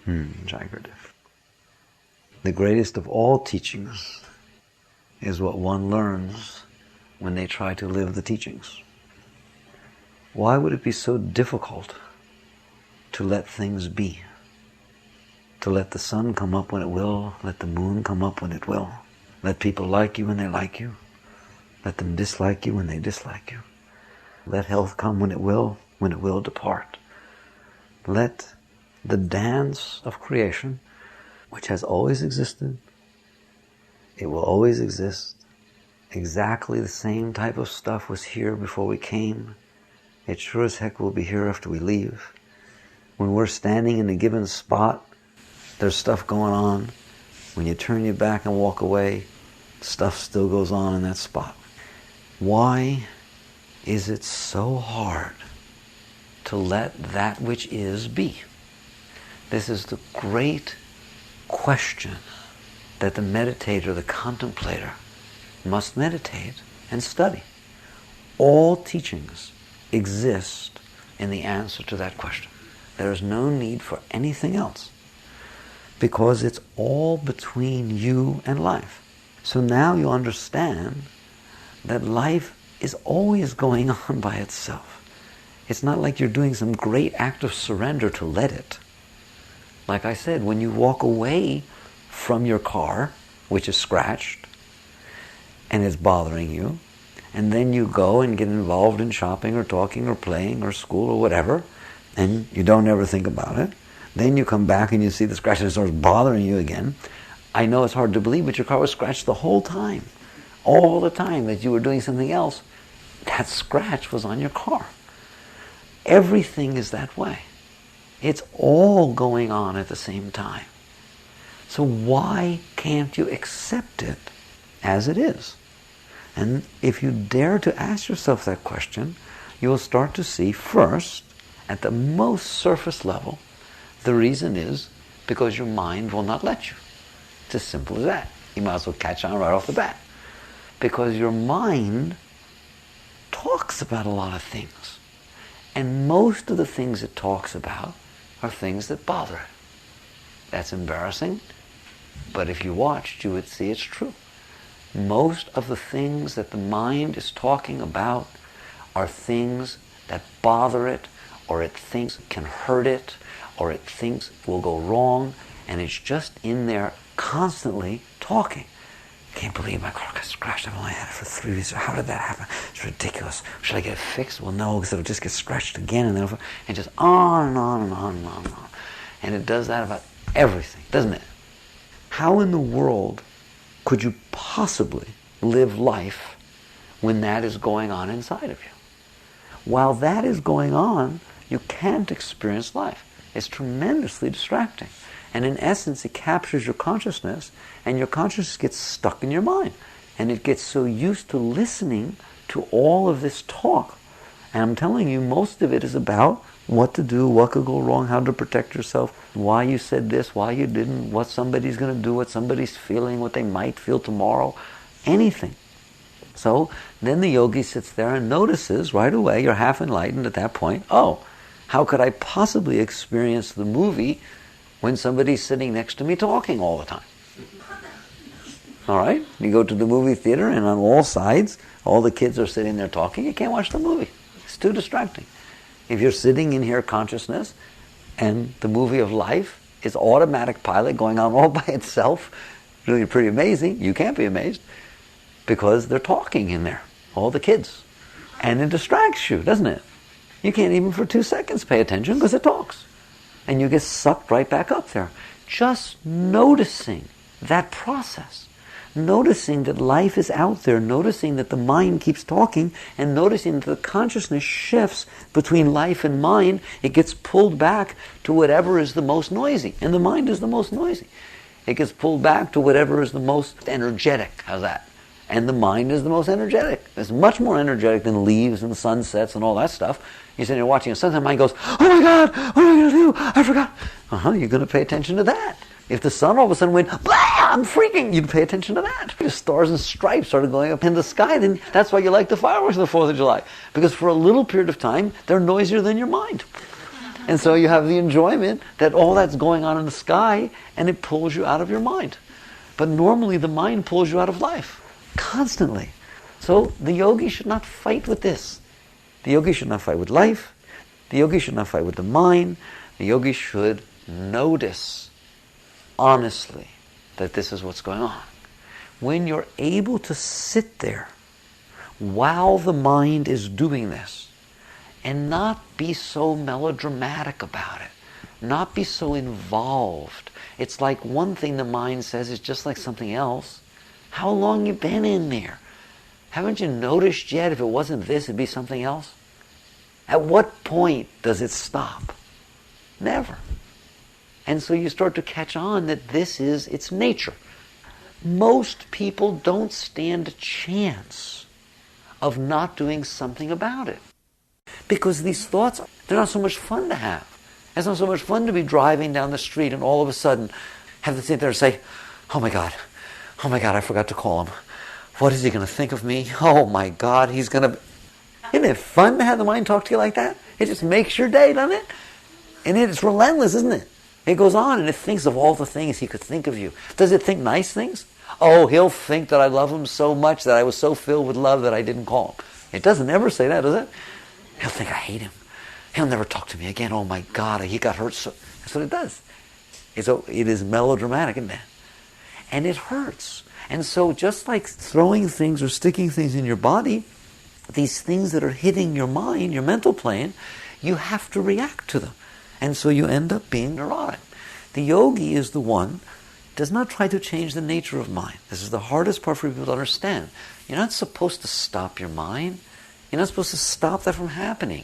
Jagrati. The greatest of all teachings is what one learns when they try to live the teachings. Why would it be so difficult to let things be? To let the sun come up when it will, let the moon come up when it will. Let people like you when they like you. Let them dislike you when they dislike you. Let health come when it will depart. Let the dance of creation, which has always existed, it will always exist. Exactly the same type of stuff was here before we came. It sure as heck will be here after we leave. When we're standing in a given spot, there's stuff going on. When you turn your back and walk away, stuff still goes on in that spot. Why is it so hard to let that which is be? This is the great question that the meditator, the contemplator, must meditate and study. All teachings exist in the answer to that question. There is no need for anything else, because it's all between you and life. So now you understand that life is always going on by itself. It's not like you're doing some great act of surrender to let it. Like I said, when you walk away from your car, which is scratched, and it's bothering you, and then you go and get involved in shopping or talking or playing or school or whatever, and you don't ever think about it, then you come back and you see the scratch and it starts bothering you again. I know it's hard to believe, but your car was scratched the whole time. All the time that you were doing something else, that scratch was on your car. Everything is that way. It's all going on at the same time. So why can't you accept it as it is? And if you dare to ask yourself that question, you will start to see first, at the most surface level, the reason is because your mind will not let you. It's as simple as that. You might as well catch on right off the bat. Because your mind talks about a lot of things. And most of the things it talks about are things that bother it. That's embarrassing, but if you watched, you would see it's true. Most of the things that the mind is talking about are things that bother it, or it thinks can hurt it, or it thinks will go wrong, and it's just in there constantly talking. I can't believe my car got scratched. I've only had it for 3 weeks. How did that happen? It's ridiculous. Should I get it fixed? Well, no, because it'll just get scratched again, and then and just on and on and on and on and on. And it does that about everything, doesn't it? How in the world could you possibly live life when that is going on inside of you? While that is going on, you can't experience life. It's tremendously distracting. And in essence, it captures your consciousness, and your consciousness gets stuck in your mind. And it gets so used to listening to all of this talk. And I'm telling you, most of it is about what to do, what could go wrong, how to protect yourself, why you said this, why you didn't, what somebody's going to do, what somebody's feeling, what they might feel tomorrow, anything. So then the yogi sits there and notices right away, you're half enlightened at that point, oh, how could I possibly experience the movie when somebody's sitting next to me talking all the time? All right? You go to the movie theater and on all sides, all the kids are sitting there talking. You can't watch the movie. It's too distracting. If you're sitting in here consciousness and the movie of life is automatic pilot going on all by itself, really pretty amazing. You can't be amazed because they're talking in there, all the kids. And it distracts you, doesn't it? You can't even for 2 seconds pay attention because it talks. And you get sucked right back up there. Just noticing that process. Noticing that life is out there, noticing that the mind keeps talking, and noticing that the consciousness shifts between life and mind. It gets pulled back to whatever is the most noisy, and the mind is the most noisy. It gets pulled back to whatever is the most energetic. How's that? And the mind is the most energetic. It's much more energetic than leaves and sunsets and all that stuff. You're sitting there watching a sunset, mind goes, oh my God, what am I going to do? I forgot. You're going to pay attention to that. If the sun all of a sudden went, blah, I'm freaking, you'd pay attention to that. If stars and stripes started going up in the sky, then that's why you like the fireworks on the 4th of July. Because for a little period of time, they're noisier than your mind. And so you have the enjoyment that all that's going on in the sky, and it pulls you out of your mind. But normally the mind pulls you out of life, constantly. So the yogi should not fight with this. The yogi should not fight with life. The yogi should not fight with the mind. The yogi should notice, honestly, that this is what's going on. When you're able to sit there while the mind is doing this, and not be so melodramatic about it, not be so involved. It's like one thing the mind says is just like something else. How long you been in there? Haven't you noticed yet if it wasn't this, it'd be something else? At what point does it stop? Never. And so you start to catch on that this is its nature. Most people don't stand a chance of not doing something about it. Because these thoughts, they're not so much fun to have. It's not so much fun to be driving down the street and all of a sudden have to sit there and say, oh my God, I forgot to call him. What is he going to think of me? Oh my God, he's going to... Isn't it fun to have the mind talk to you like that? It just makes your day, doesn't it? And it's relentless, isn't it? It goes on and it thinks of all the things he could think of you. Does it think nice things? Oh, he'll think that I love him so much that I was so filled with love that I didn't call him. It doesn't ever say that, does it? He'll think I hate him. He'll never talk to me again. Oh my God, he got hurt. So that's what it does. It is melodramatic, isn't it? And it hurts. And so just like throwing things or sticking things in your body, these things that are hitting your mind, your mental plane, you have to react to them. And so you end up being neurotic. The yogi is the one does not try to change the nature of mind. This is the hardest part for people to understand. You're not supposed to stop your mind. You're not supposed to stop that from happening.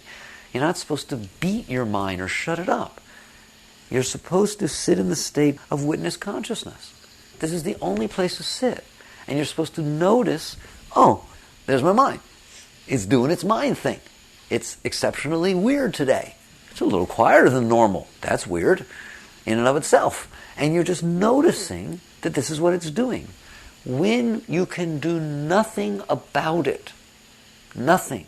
You're not supposed to beat your mind or shut it up. You're supposed to sit in the state of witness consciousness. This is the only place to sit. And you're supposed to notice, oh, there's my mind. It's doing its mind thing. It's exceptionally weird today. It's a little quieter than normal. That's weird in and of itself. And you're just noticing that this is what it's doing. When you can do nothing about it, nothing,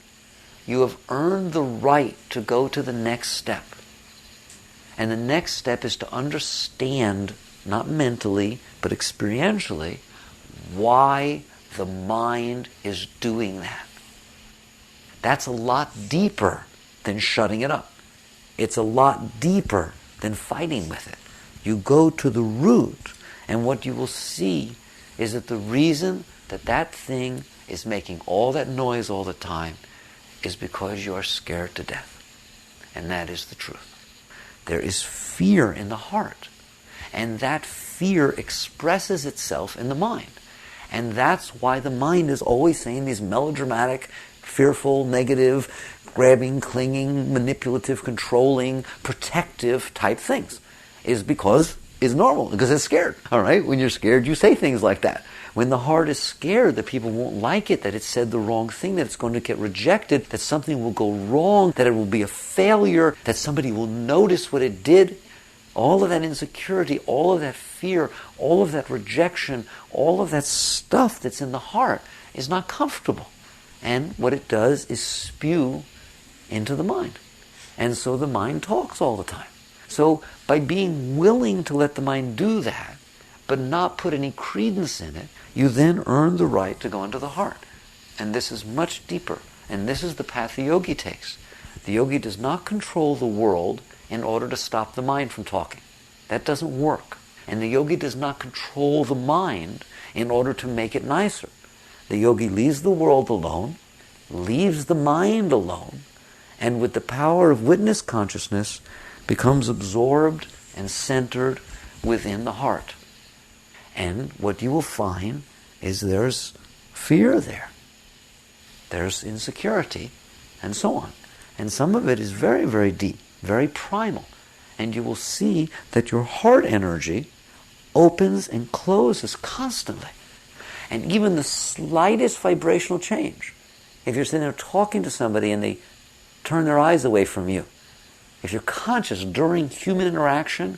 you have earned the right to go to the next step. And the next step is to understand, not mentally, but experientially, why the mind is doing that. That's a lot deeper than shutting it up. It's a lot deeper than fighting with it. You go to the root, and what you will see is that the reason that that thing is making all that noise all the time is because you are scared to death. And that is the truth. There is fear in the heart. And that fear expresses itself in the mind. And that's why the mind is always saying these melodramatic, fearful, negative, grabbing, clinging, manipulative, controlling, protective type things. Is because it's normal, because it's scared. All right? When you're scared, you say things like that. When the heart is scared that people won't like it, that it said the wrong thing, that it's going to get rejected, that something will go wrong, that it will be a failure, that somebody will notice what it did, all of that insecurity, all of that fear, all of that rejection, all of that stuff that's in the heart is not comfortable. And what it does is spew into the mind. And so the mind talks all the time. So by being willing to let the mind do that, but not put any credence in it, you then earn the right to go into the heart. And this is much deeper. And this is the path the yogi takes. The yogi does not control the world in order to stop the mind from talking. That doesn't work. And the yogi does not control the mind in order to make it nicer. The yogi leaves the world alone, leaves the mind alone, and with the power of witness consciousness, becomes absorbed and centered within the heart. And what you will find is there's fear there. There's insecurity, and so on. And some of it is very, very deep, very primal. And you will see that your heart energy opens and closes constantly. And even the slightest vibrational change, if you're sitting there talking to somebody and they turn their eyes away from you, if you're conscious during human interaction,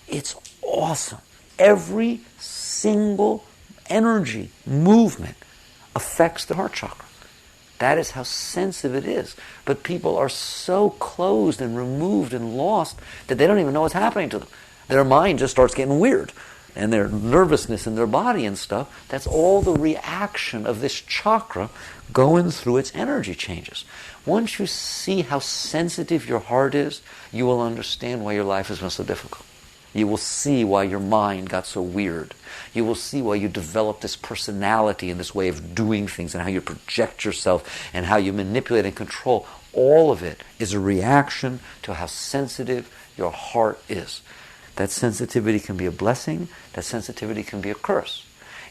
it's awesome. Every single energy movement affects the heart chakra. That is how sensitive it is. But people are so closed and removed and lost that they don't even know what's happening to them. Their mind just starts getting weird. And their nervousness in their body and stuff, that's all the reaction of this chakra going through its energy changes. Once you see how sensitive your heart is, you will understand why your life has been so difficult. You will see why your mind got so weird. You will see why you developed this personality and this way of doing things and how you project yourself and how you manipulate and control. All of it is a reaction to how sensitive your heart is. That sensitivity can be a blessing. That sensitivity can be a curse.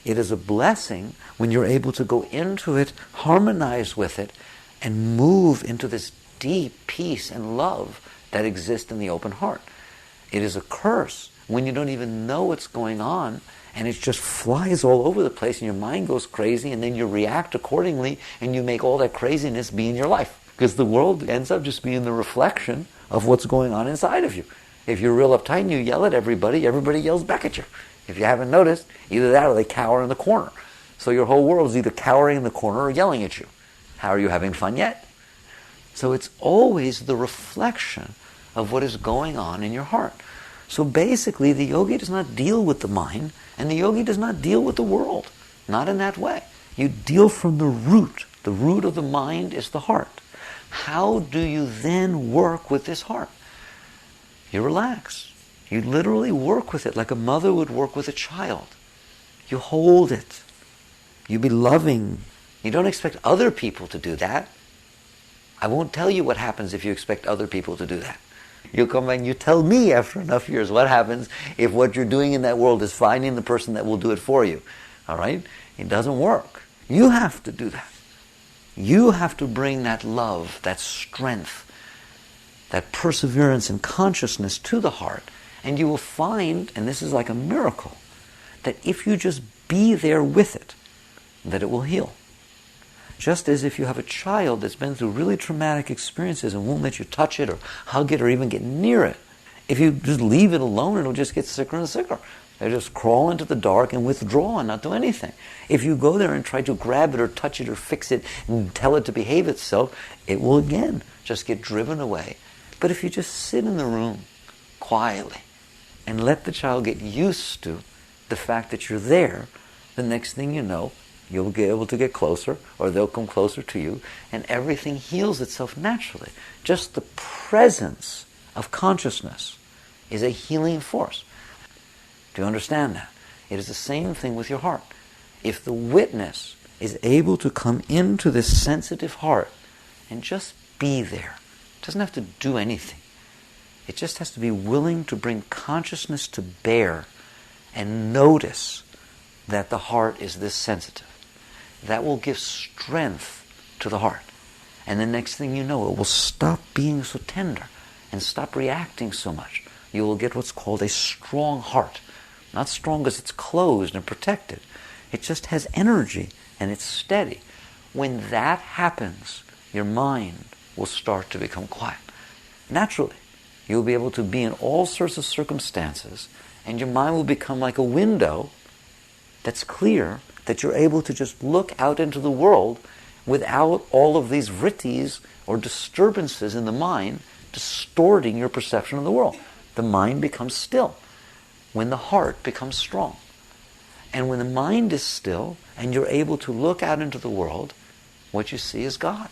It is a blessing when you're able to go into it, harmonize with it, and move into this deep peace and love that exists in the open heart. It is a curse when you don't even know what's going on and it just flies all over the place and your mind goes crazy and then you react accordingly and you make all that craziness be in your life. Because the world ends up just being the reflection of what's going on inside of you. If you're real uptight and you yell at everybody, everybody yells back at you. If you haven't noticed, either that or they cower in the corner. So your whole world is either cowering in the corner or yelling at you. How are you having fun yet? So it's always the reflection of what is going on in your heart. So basically, the yogi does not deal with the mind, and the yogi does not deal with the world. Not in that way. You deal from the root. The root of the mind is the heart. How do you then work with this heart? You relax. You literally work with it like a mother would work with a child. You hold it. You be loving. You don't expect other people to do that. I won't tell you what happens if you expect other people to do that. You'll come and you tell me after enough years what happens if what you're doing in that world is finding the person that will do it for you. All right? It doesn't work. You have to do that. You have to bring that love, that strength, that perseverance and consciousness to the heart. And you will find, and this is like a miracle, that if you just be there with it, that it will heal. Just as if you have a child that's been through really traumatic experiences and won't let you touch it or hug it or even get near it, if you just leave it alone, it'll just get sicker and sicker. They just crawl into the dark and withdraw and not do anything. If you go there and try to grab it or touch it or fix it and tell it to behave itself, it will again just get driven away. But if you just sit in the room quietly and let the child get used to the fact that you're there, the next thing you know, you'll be able to get closer, or they'll come closer to you, and everything heals itself naturally. Just the presence of consciousness is a healing force. Do you understand that? It is the same thing with your heart. If the witness is able to come into this sensitive heart and just be there, it doesn't have to do anything. It just has to be willing to bring consciousness to bear and notice that the heart is this sensitive. That will give strength to the heart. And the next thing you know, it will stop being so tender and stop reacting so much. You will get what's called a strong heart. Not strong because it's closed and protected. It just has energy and it's steady. When that happens, your mind will start to become quiet. Naturally, you'll be able to be in all sorts of circumstances and your mind will become like a window that's clear, that you're able to just look out into the world without all of these vrittis or disturbances in the mind distorting your perception of the world. The mind becomes still when the heart becomes strong. And when the mind is still and you're able to look out into the world, what you see is God.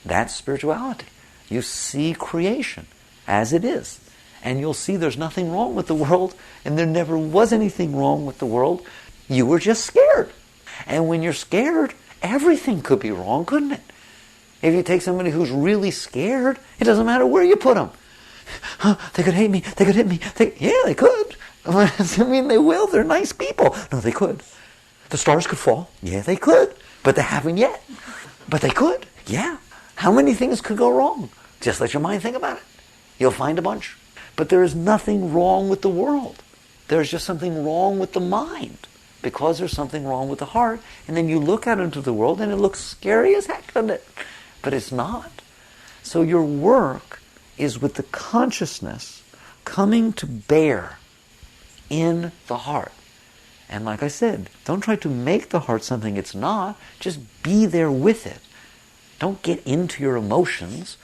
That's spirituality. You see creation as it is. And you'll see there's nothing wrong with the world, and there never was anything wrong with the world. You were just scared. And when you're scared, everything could be wrong, couldn't it? If you take somebody who's really scared, it doesn't matter where you put them. They could hate me. They could hit me. Yeah, they could. I mean, they will. They're nice people. No, they could. The stars could fall. Yeah, they could. But they haven't yet. But they could. Yeah. How many things could go wrong? Just let your mind think about it. You'll find a bunch. But there is nothing wrong with the world. There's just something wrong with the mind. Because there's something wrong with the heart. And then you look out into the world and it looks scary as heck, doesn't it? But it's not. So your work is with the consciousness coming to bear in the heart. And like I said, don't try to make the heart something it's not. Just be there with it. Don't get into your emotions.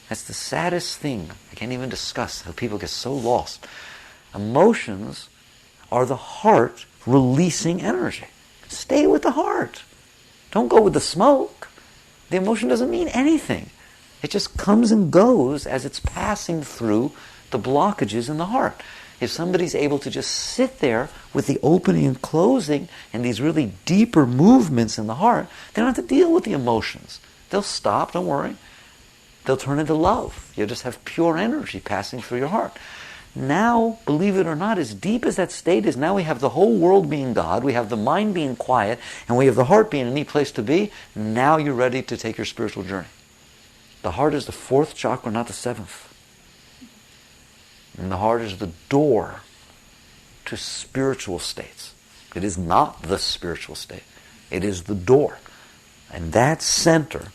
That's the saddest thing. I can't even discuss how people get so lost. Emotions are the heart releasing energy. Stay with the heart. Don't go with the smoke. The emotion doesn't mean anything. It just comes and goes as it's passing through the blockages in the heart. If somebody's able to just sit there with the opening and closing and these really deeper movements in the heart, they don't have to deal with the emotions. They'll stop, don't worry. They'll turn into love. You'll just have pure energy passing through your heart. Now, believe it or not, as deep as that state is, now we have the whole world being God, we have the mind being quiet, and we have the heart being a neat place to be. Now you're ready to take your spiritual journey. The heart is the fourth chakra, not the seventh. And the heart is the door to spiritual states. It is not the spiritual state. It is the door. And that center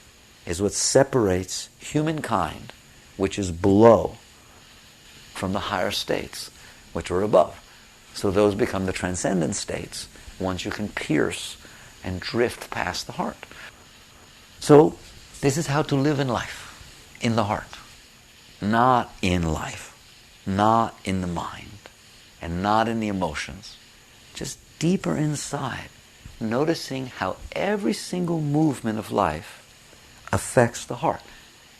is what separates humankind, which is below, from the higher states, which are above. So those become the transcendent states once you can pierce and drift past the heart. So this is how to live in life, in the heart, not in life, not in the mind, and not in the emotions. Just deeper inside, noticing how every single movement of life affects the heart.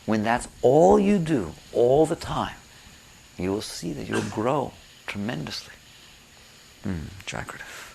When that's all you do, all the time, you will see that you'll grow tremendously. Jagrata.